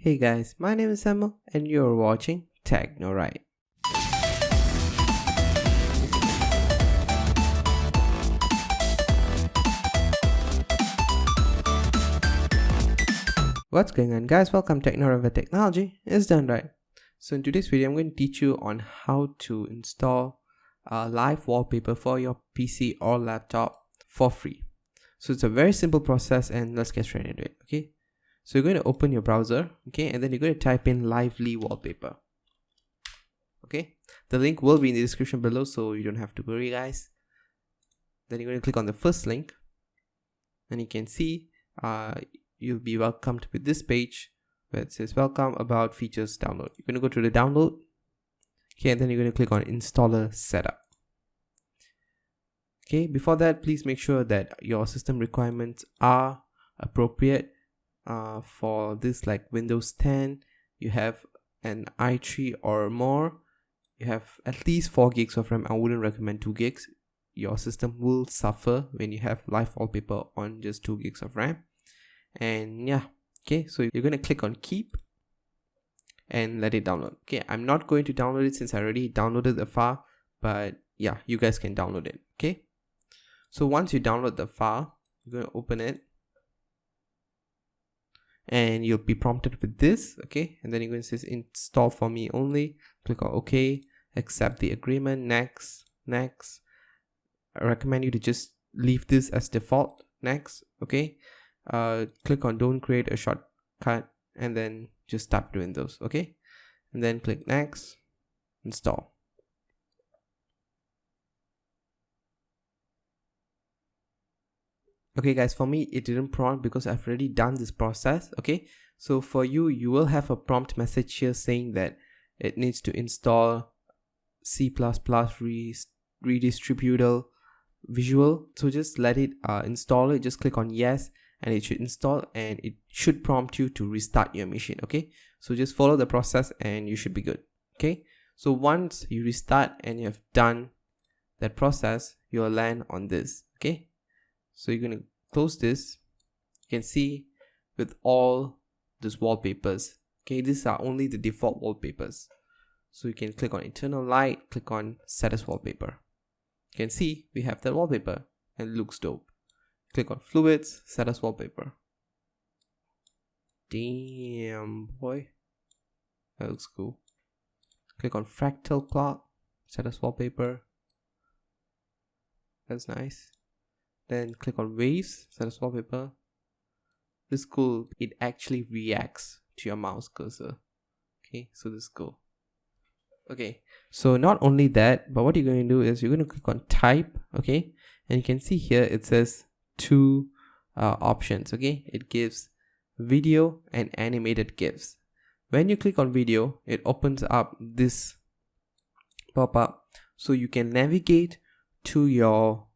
Hey guys, my name is Samuel and you're watching TechnoRight. What's going on guys, welcome to TechnoRight, where technology is done right. So in today's video I'm going to teach you on how to install a live wallpaper for your PC or laptop for free. So it's a very simple process and let's get straight into it, okay? So you're going to open your browser, okay, and then you're going to type in lively wallpaper. Okay, the link will be in the description below, so you don't have to worry guys. Then you're going to click on the first link and you can see you'll be welcomed with this page where it says welcome about features download. You're going to go to the download, okay, and then you're going to click on installer setup. Okay, before that please make sure that your system requirements are appropriate. For this, like Windows 10, you have an i3 or more, you have at least 4 gigs of RAM. I wouldn't recommend 2 gigs. Your system will suffer when you have live wallpaper on just 2 gigs of RAM. And yeah, okay, so you're going to click on keep and let it download. Okay, I'm not going to download it since I already downloaded the file, but yeah, you guys can download it. Okay, so once you download the file, you're going to open it and you'll be prompted with this, okay, and then you're going to say install for me only. Click on OK, accept the agreement, next. I recommend you to just leave this as default, next. Okay, click on don't create a shortcut and then just tap doing those, okay, and then click next, install. Okay guys, for me it didn't prompt because I've already done this process. Okay, so for you, you will have a prompt message here saying that it needs to install C++ redistributable visual. So just let it install it. Just click on yes and it should install, and it should prompt you to restart your machine. Okay, so just follow the process and you should be good. Okay, so once you restart and you have done that process, you'll land on this. Okay, so you're going to close this. You can see with all these wallpapers, okay, these are only the default wallpapers. So you can click on internal light, click on set as wallpaper. You can see we have that wallpaper and it looks dope. Click on fluids, set as wallpaper. Damn boy, that looks cool. Click on fractal clock, set as wallpaper. That's nice. Then click on waves, set as wallpaper. This is cool. It actually reacts to your mouse cursor. Okay, so this is cool. Okay, so not only that, but what you're going to do is you're going to click on type. Okay, and you can see here it says two options. Okay, it gives video and animated GIFs. When you click on video, it opens up this pop-up, so you can navigate to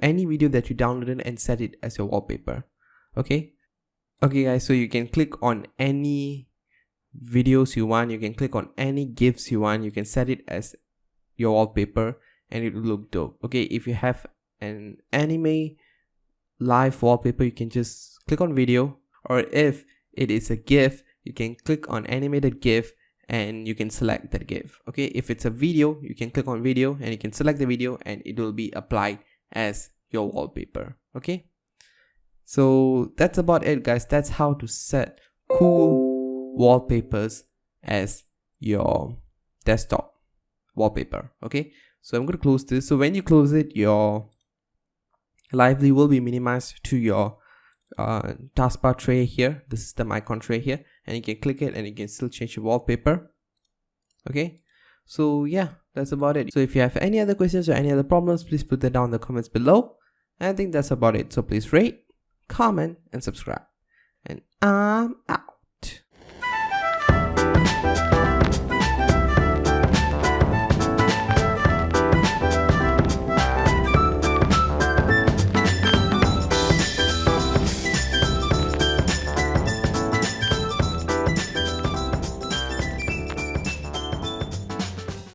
any video that you downloaded and set it as your wallpaper. Okay guys, so you can click on any videos you want, you can click on any GIFs you want, you can set it as your wallpaper and it will look dope. Okay, if you have an anime live wallpaper, you can just click on video, or if it is a GIF, you can click on animated GIF and you can select that GIF. Okay, if it's a video, you can click on video and you can select the video and it will be applied as your wallpaper. Okay, so that's about it guys. That's how to set cool wallpapers as your desktop wallpaper. Okay, so I'm going to close this. So when you close it, your lively will be minimized to your taskbar tray here, the system icon tray here, and you can click it and you can still change your wallpaper. Okay, so yeah, that's about it. So if you have any other questions or any other problems, please put that down in the comments below. And I think that's about it. So please rate, comment and subscribe, and I'm out.